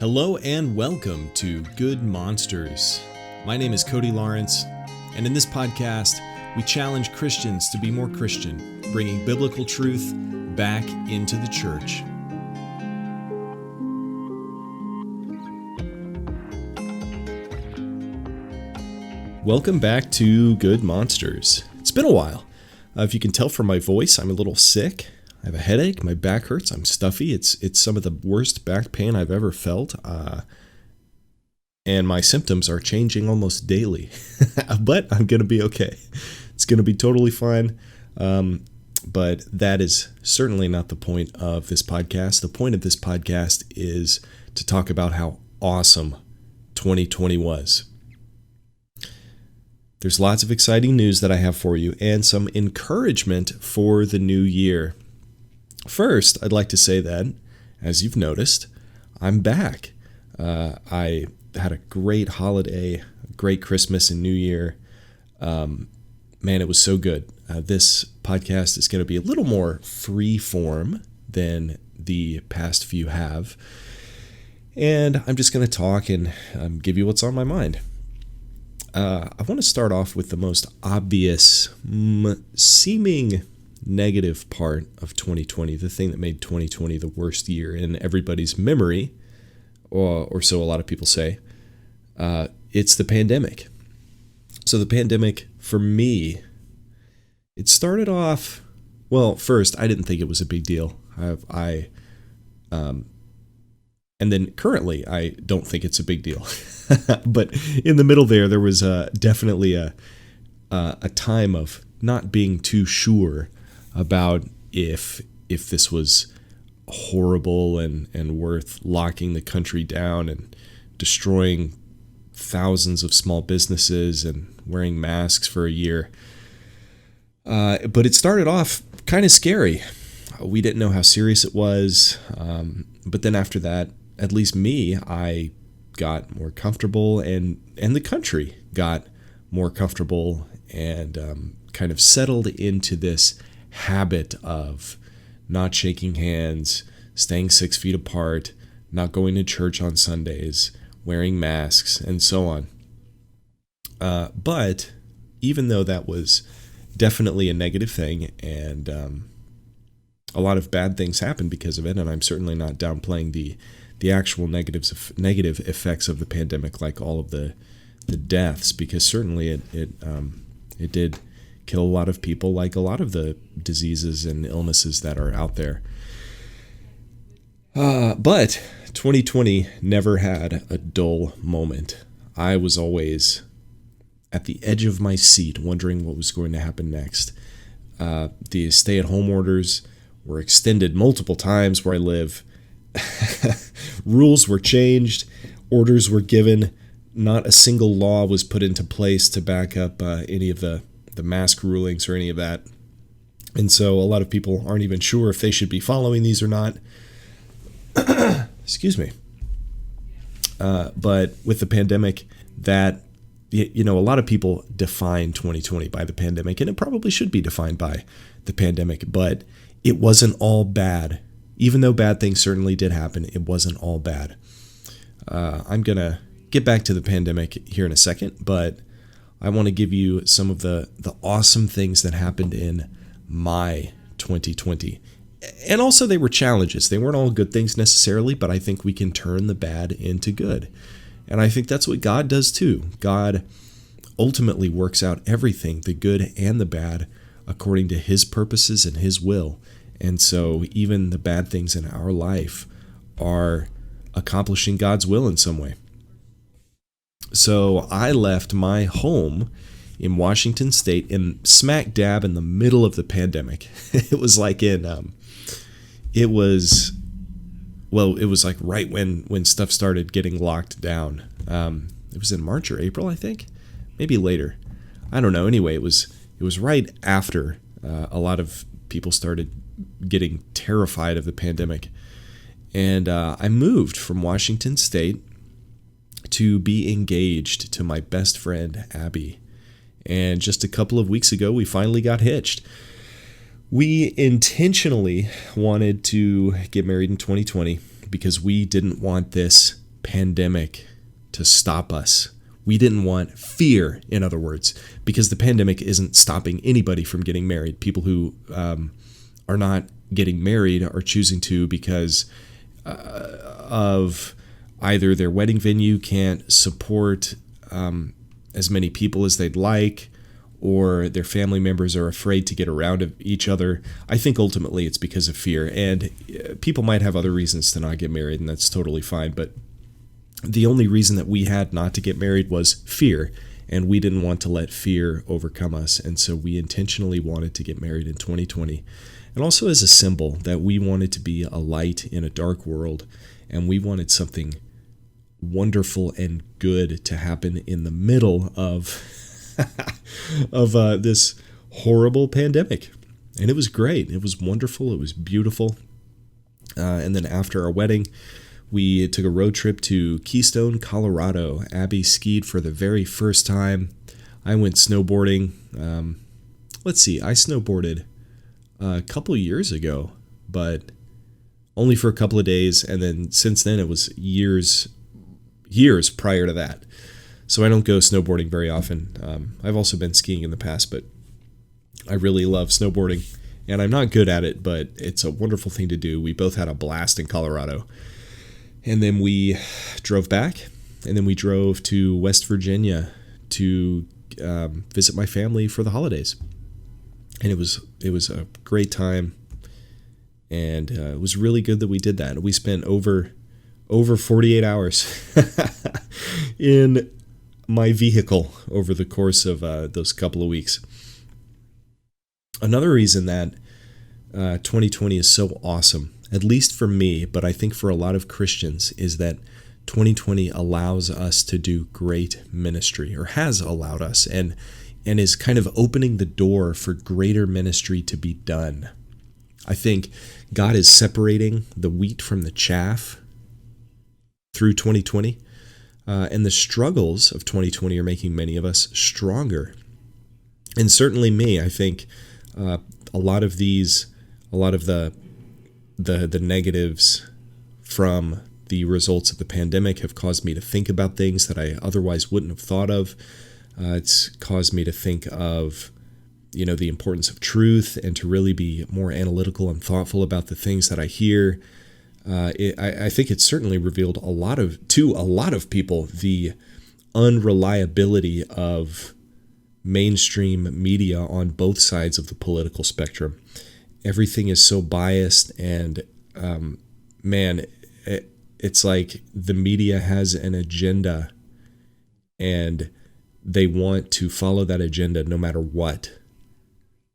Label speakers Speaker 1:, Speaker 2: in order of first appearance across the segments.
Speaker 1: Hello and welcome to Good Monsters. My name is Cody Lawrence, and in this podcast, we challenge Christians to be more Christian, bringing biblical truth back into the church. Welcome back to Good Monsters. It's been a while. If you can tell from my voice, I'm a little sick. I have a headache. My back hurts. I'm stuffy. It's some of the worst back pain I've ever felt. And my symptoms are changing almost daily. But I'm going to be okay. It's going to be totally fine. But that is certainly not the point of this podcast. The point of this podcast is to talk about how awesome 2020 was. There's lots of exciting news that I have for you and some encouragement for the new year. First, I'd like to say that, as you've noticed, I'm back. I had a great holiday, a great Christmas and New Year. Man, it was so good. This podcast is going to be a little more free form than the past few have. And I'm just going to talk and give you what's on my mind. I want to start off with the most obvious, seeming negative part of 2020, the thing that made 2020 the worst year in everybody's memory, or so a lot of people say. It's the pandemic. So the pandemic, for me, it started off, well, first, I didn't think it was a big deal. And then currently, I don't think it's a big deal. But in the middle there was definitely a time of not being too sure about if this was horrible and worth locking the country down and destroying thousands of small businesses and wearing masks for a year. But it started off kind of scary. We didn't know how serious it was. But then after that, at least me, I got more comfortable and the country got more comfortable and kind of settled into this habit of not shaking hands, staying 6 feet apart, not going to church on Sundays, wearing masks, and so on. But even though that was definitely a negative thing and a lot of bad things happened because of it, and I'm certainly not downplaying the actual negative effects of the pandemic, like all of the deaths, because certainly it did kill a lot of people, like a lot of the diseases and illnesses that are out there. But 2020 never had a dull moment. I was always at the edge of my seat, wondering what was going to happen next. The stay-at-home orders were extended multiple times where I live. Rules were changed, orders were given, not a single law was put into place to back up any of the mask rulings or any of that. And so a lot of people aren't even sure if they should be following these or not. Excuse me. But with the pandemic, that, a lot of people define 2020 by the pandemic, and it probably should be defined by the pandemic, but it wasn't all bad. Even though bad things certainly did happen, it wasn't all bad. I'm going to get back to the pandemic here in a second, but I want to give you some of the awesome things that happened in my 2020. And also they were challenges. They weren't all good things necessarily, but I think we can turn the bad into good. And I think that's what God does too. God ultimately works out everything, the good and the bad, according to His purposes and His will. And so even the bad things in our life are accomplishing God's will in some way. So I left my home in Washington State in smack dab in the middle of the pandemic. It was like it was like right when stuff started getting locked down. It was in March or April, I think, maybe later. I don't know. Anyway, it was right after a lot of people started getting terrified of the pandemic. And I moved from Washington State to be engaged to my best friend, Abby. And just a couple of weeks ago, we finally got hitched. We intentionally wanted to get married in 2020 because we didn't want this pandemic to stop us. We didn't want fear, in other words, because the pandemic isn't stopping anybody from getting married. People who are not getting married are choosing to because of either their wedding venue can't support as many people as they'd like, or their family members are afraid to get around each other. I think ultimately it's because of fear, and people might have other reasons to not get married, and that's totally fine. But the only reason that we had not to get married was fear, and we didn't want to let fear overcome us, and so we intentionally wanted to get married in 2020. And also as a symbol that we wanted to be a light in a dark world, and we wanted something wonderful and good to happen in the middle of this horrible pandemic. And it was great. It was wonderful. It was beautiful. And then after our wedding, we took a road trip to Keystone, Colorado. Abby skied for the very first time. I went snowboarding. I snowboarded a couple years ago, but only for a couple of days. And then since then, it was years prior to that. So I don't go snowboarding very often. I've also been skiing in the past, but I really love snowboarding. And I'm not good at it, but it's a wonderful thing to do. We both had a blast in Colorado. And then we drove back, and then we drove to West Virginia to visit my family for the holidays. And it was a great time, and it was really good that we did that. We spent over 48 hours in my vehicle over the course of those couple of weeks. Another reason that 2020 is so awesome, at least for me, but I think for a lot of Christians, is that 2020 allows us to do great ministry, or has allowed us, and is kind of opening the door for greater ministry to be done. I think God is separating the wheat from the chaff through 2020, and the struggles of 2020 are making many of us stronger. And certainly me, I think a lot of the negatives from the results of the pandemic have caused me to think about things that I otherwise wouldn't have thought of. It's caused me to think of, the importance of truth, and to really be more analytical and thoughtful about the things that I hear. I think it's certainly revealed to a lot of people the unreliability of mainstream media on both sides of the political spectrum. Everything is so biased, and it's like the media has an agenda, and they want to follow that agenda no matter what,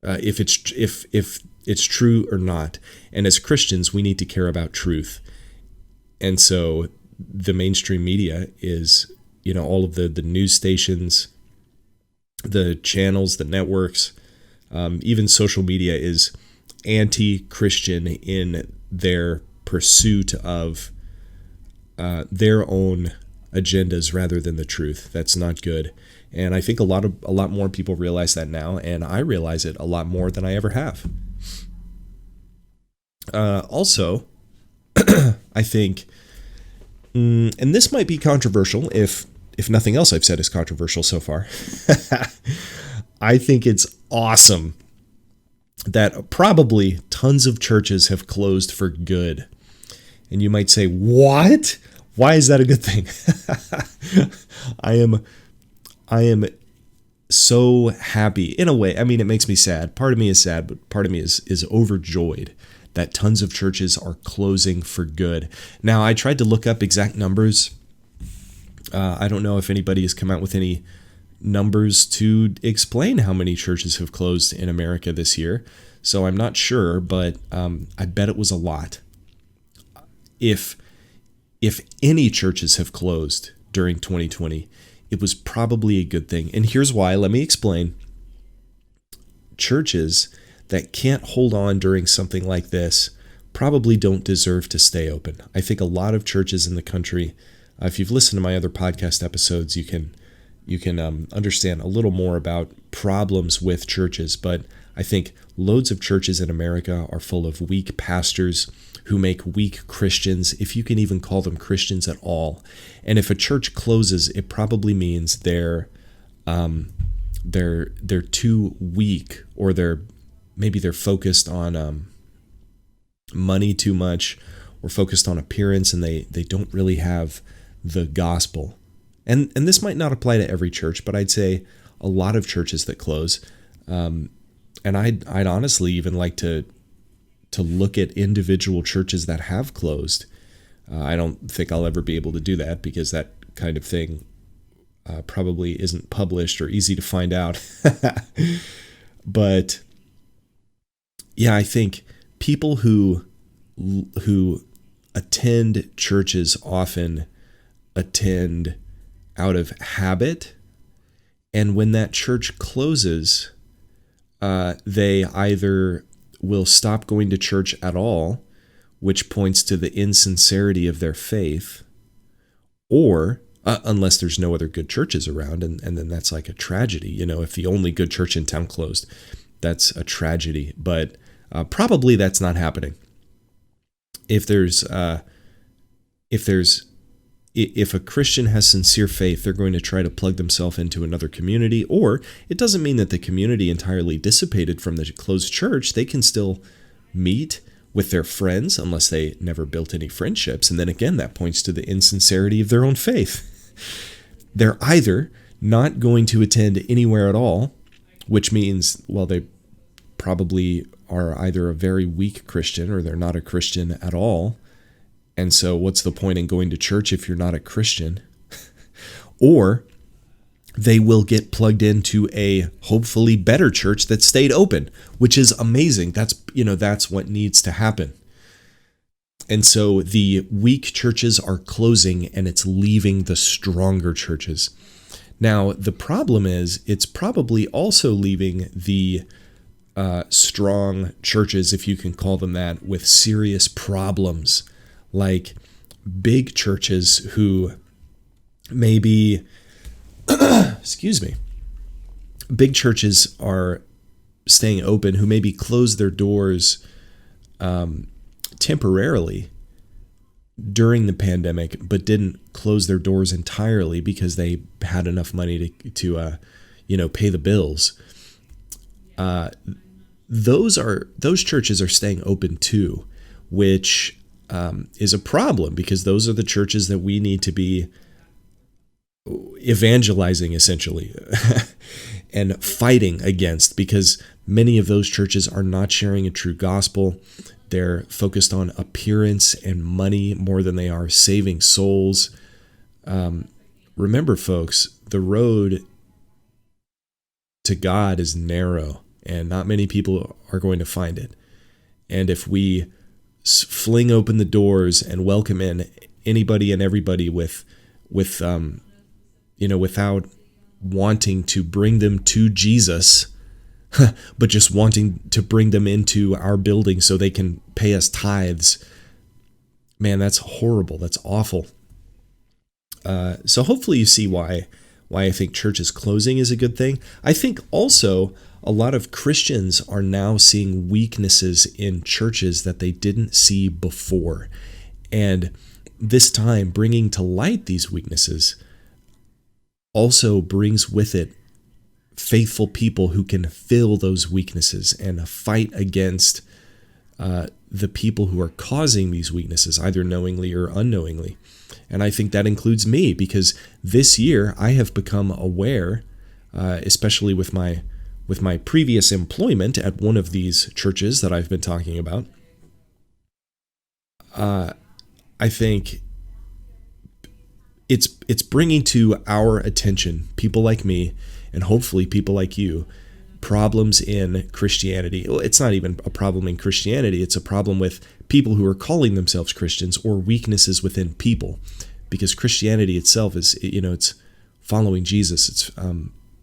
Speaker 1: if it's true or not. And as Christians, we need to care about truth. And so the mainstream media is, all of the news stations, the channels, the networks, even social media is anti-Christian in their pursuit of their own agendas rather than the truth. That's not good. And I think a lot more people realize that now, and I realize it a lot more than I ever have. Also, I think, and this might be controversial, if nothing else I've said is controversial so far, I think it's awesome that probably tons of churches have closed for good. And you might say, what? Why is that a good thing? I am so happy. In a way, I mean, it makes me sad. Part of me is sad, but part of me is overjoyed that tons of churches are closing for good. Now, I tried to look up exact numbers. I don't know if anybody has come out with any numbers to explain how many churches have closed in America this year. So I'm not sure, but I bet it was a lot. If any churches have closed during 2020, it was probably a good thing. And here's why. Let me explain. Churches that can't hold on during something like this probably don't deserve to stay open. I think a lot of churches in the country, if you've listened to my other podcast episodes, you can understand a little more about problems with churches. But I think loads of churches in America are full of weak pastors who make weak Christians, if you can even call them Christians at all. And if a church closes, it probably means they're too weak, or maybe they're focused on money too much, or focused on appearance, and they don't really have the gospel. And this might not apply to every church, but I'd say a lot of churches that close, and I'd honestly even like to look at individual churches that have closed. I don't think I'll ever be able to do that, because that kind of thing probably isn't published or easy to find out. But yeah, I think people who attend churches often attend out of habit, and when that church closes, they either will stop going to church at all, which points to the insincerity of their faith, or unless there's no other good churches around, and then that's like a tragedy. If the only good church in town closed, that's a tragedy. But probably that's not happening. If a Christian has sincere faith, they're going to try to plug themselves into another community, or it doesn't mean that the community entirely dissipated from the closed church. They can still meet with their friends, unless they never built any friendships. And then again, that points to the insincerity of their own faith. They're either not going to attend anywhere at all, which means, well, they probably are either a very weak Christian, or they're not a Christian at all. And so what's the point in going to church if you're not a Christian? Or they will get plugged into a hopefully better church that stayed open, which is amazing. That's what needs to happen. And so the weak churches are closing, and it's leaving the stronger churches. Now, the problem is it's probably also leaving the strong churches, if you can call them that, with serious problems, like big churches who maybe, big churches are staying open, who maybe close their doors temporarily during the pandemic, but didn't close their doors entirely because they had enough money to pay the bills. Those churches are staying open too, which is a problem, because those are the churches that we need to be evangelizing, essentially, and fighting against, because many of those churches are not sharing a true gospel. They're focused on appearance and money more than they are saving souls. Remember, folks, the road to God is narrow, and not many people are going to find it. And if we fling open the doors and welcome in anybody and everybody without wanting to bring them to Jesus, but just wanting to bring them into our building so they can pay us tithes, man, that's horrible. That's awful. So hopefully you see why I think churches closing is a good thing. I think also a lot of Christians are now seeing weaknesses in churches that they didn't see before. And this time, bringing to light these weaknesses also brings with it faithful people who can fill those weaknesses and fight against the people who are causing these weaknesses, either knowingly or unknowingly. And I think that includes me, because this year I have become aware, especially with my previous employment at one of these churches that I've been talking about. I think it's bringing to our attention, people like me, and hopefully people like you, problems in Christianity. Well, it's not even a problem in Christianity. It's a problem with people who are calling themselves Christians, or weaknesses within people, because Christianity itself is, it's following Jesus. It's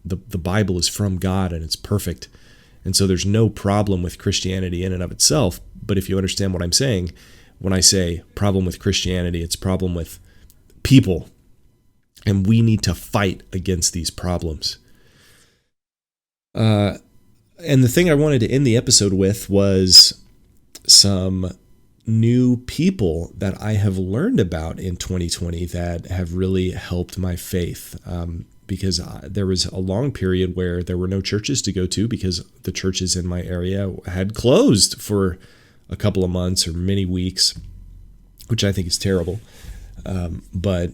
Speaker 1: the Bible is from God, and it's perfect. And so there's no problem with Christianity in and of itself. But if you understand what I'm saying, when I say problem with Christianity, it's problem with people. And we need to fight against these problems. And the thing I wanted to end the episode with was some new people that I have learned about in 2020 that have really helped my faith. Because there was a long period where there were no churches to go to because the churches in my area had closed for a couple of months or many weeks, which I think is terrible. But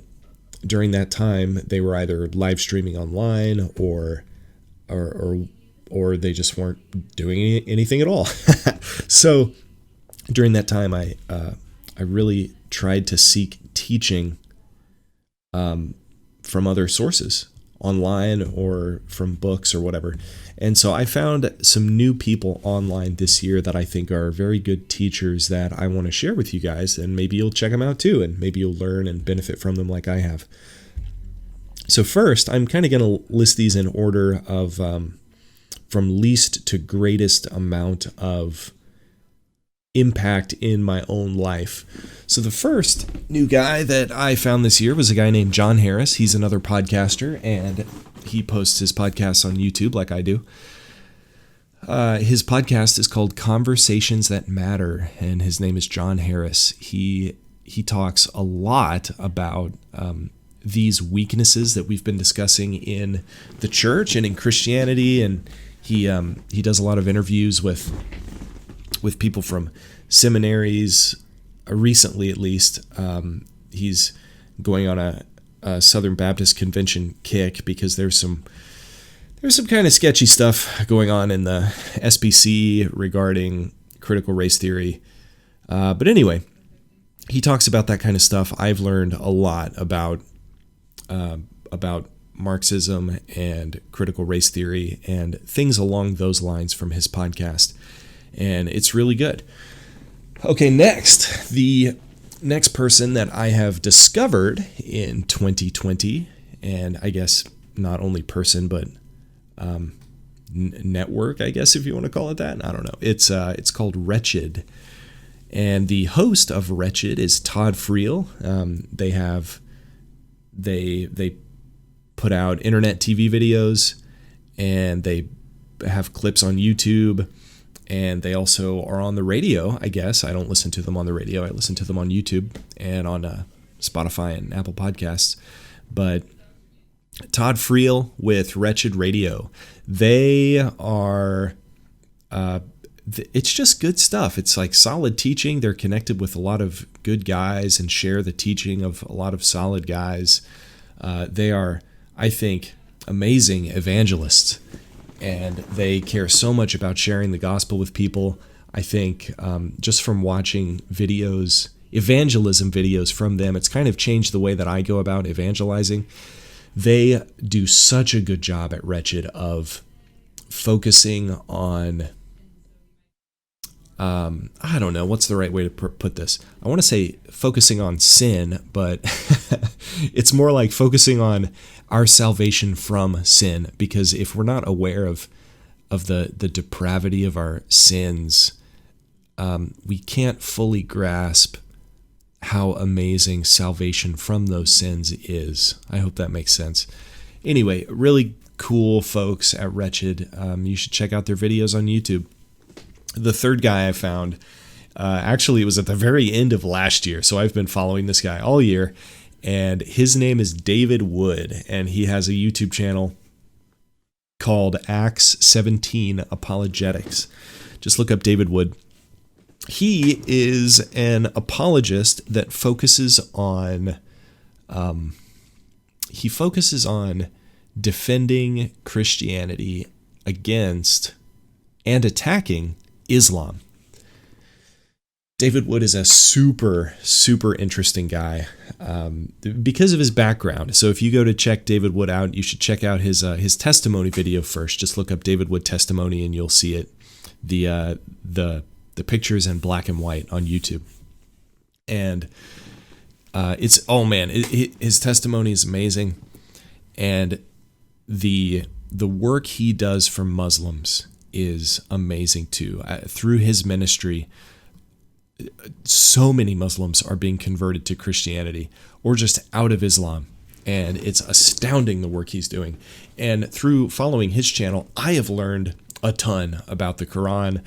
Speaker 1: during that time, they were either live streaming online or they just weren't doing anything at all. So during that time, I really tried to seek teaching from other sources, online or from books or whatever. And so I found some new people online this year that I think are very good teachers that I want to share with you guys, and maybe you'll check them out too, and maybe you'll learn and benefit from them like I have. So first, I'm kind of going to list these in order of from least to greatest amount of impact in my own life. So the first new guy that I found this year was a guy named John Harris. He's another podcaster, and he posts his podcasts on YouTube like I do. His podcast is called Conversations That Matter, and his name is John Harris. He talks a lot about these weaknesses that we've been discussing in the church and in Christianity, and he does a lot of interviews with people from seminaries, recently at least. He's going on a Southern Baptist Convention kick because there's some kind of sketchy stuff going on in the SBC regarding critical race theory. But anyway, he talks about that kind of stuff. I've learned a lot about Marxism and critical race theory and things along those lines from his podcast. And it's really good. Okay, next. The next person that I have discovered in 2020, and I guess not only person, but network, I guess, if you want to call it that. I don't know. It's called Wretched. And the host of Wretched is Todd Friel. They put out internet TV videos, and they have clips on YouTube. And they also are on the radio, I guess. I don't listen to them on the radio. I listen to them on YouTube and on Spotify and Apple Podcasts. But Todd Friel with Wretched Radio, they are, it's just good stuff. It's like solid teaching. They're connected with a lot of good guys and share the teaching of a lot of solid guys. They are, I think, amazing evangelists. And they care so much about sharing the gospel with people. I think just from watching videos, evangelism videos from them, it's kind of changed the way that I go about evangelizing. They do such a good job at Wretched of focusing on, I don't know, what's the right way to put this? I want to say focusing on sin, but it's more like focusing on our salvation from sin, because if we're not aware of the depravity of our sins, we can't fully grasp how amazing salvation from those sins is. I hope that makes sense. Anyway, really cool folks at Wretched. You should check out their videos on YouTube. The third guy I found, actually it was at the very end of last year, so I've been following this guy all year. And his name is David Wood, and he has a YouTube channel called Acts 17 Apologetics. Just look up David Wood. He is an apologist that focuses on defending Christianity against and attacking Islam. David Wood is a super, super interesting guy because of his background. So if you go to check David Wood out, you should check out his testimony video first. Just look up David Wood testimony and you'll see it. The pictures in black and white on YouTube. And his testimony is amazing. And the work he does for Muslims is amazing too. Through his ministry, so many Muslims are being converted to Christianity or just out of Islam. And it's astounding the work he's doing. And through following his channel, I have learned a ton about the Quran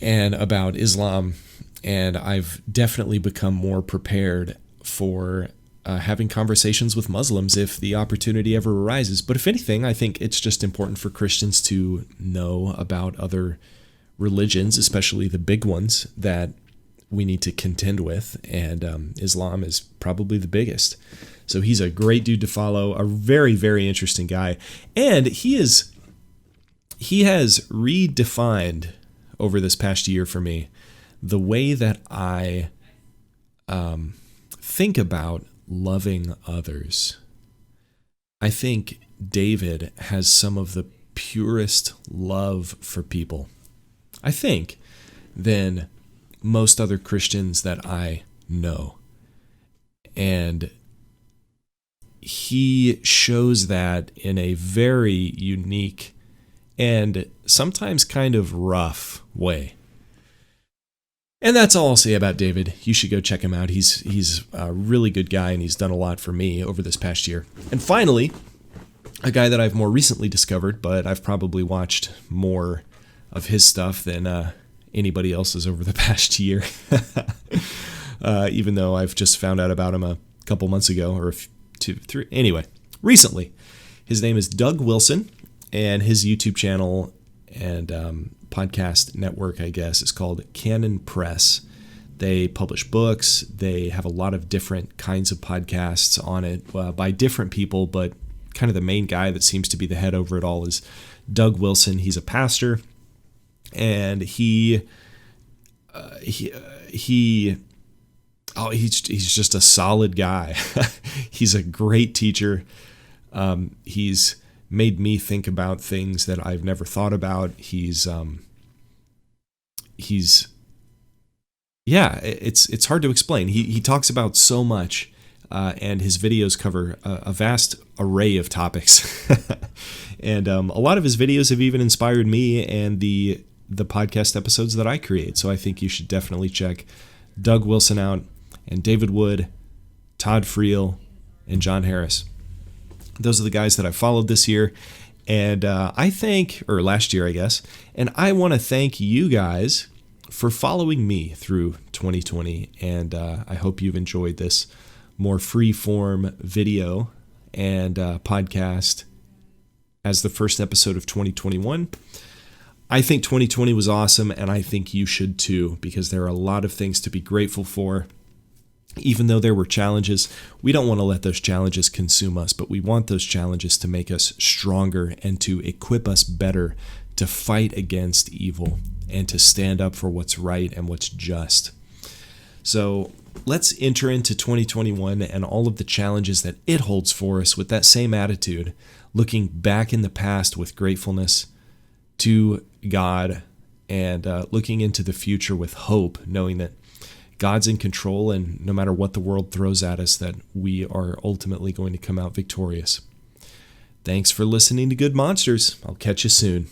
Speaker 1: and about Islam And I've definitely become more prepared for having conversations with Muslims if the opportunity ever arises. But if anything, I think it's just important for Christians to know about other religions, especially the big ones that we need to contend with. And Islam is probably the biggest. So he's a great dude to follow, a very, very interesting guy. And he has redefined over this past year for me the way that I think about loving others. I think David has some of the purest love for people, I think, than most other Christians that I know. And he shows that in a very unique and sometimes kind of rough way. And that's all I'll say about David. You should go check him out. He's a really good guy, and he's done a lot for me over this past year. And finally, a guy that I've more recently discovered, but I've probably watched more of his stuff than anybody else's over the past year. Even though I've just found out about him a couple months ago, or 2, 3. Anyway, recently. His name is Doug Wilson, and his YouTube channel and podcast network, I guess, is called Canon Press. They publish books. They have a lot of different kinds of podcasts on it by different people, but kind of the main guy that seems to be the head over it all is Doug Wilson. He's a pastor, and he's just a solid guy. He's a great teacher. He's made me think about things that I've never thought about. It's hard to explain. He talks about so much, and his videos cover a vast array of topics. And a lot of his videos have even inspired me and the podcast episodes that I create. So I think you should definitely check Doug Wilson out, and David Wood, Todd Friel, and John Harris. Those are the guys that I followed this year, and last year, I guess. And I want to thank you guys for following me through 2020, and I hope you've enjoyed this more free-form video and podcast as the first episode of 2021. I think 2020 was awesome, and I think you should too, because there are a lot of things to be grateful for. Even though there were challenges, we don't want to let those challenges consume us, but we want those challenges to make us stronger and to equip us better to fight against evil and to stand up for what's right and what's just. So let's enter into 2021 and all of the challenges that it holds for us with that same attitude, looking back in the past with gratefulness to God and looking into the future with hope, knowing that God's in control, and no matter what the world throws at us, that we are ultimately going to come out victorious. Thanks for listening to Good Monsters. I'll catch you soon.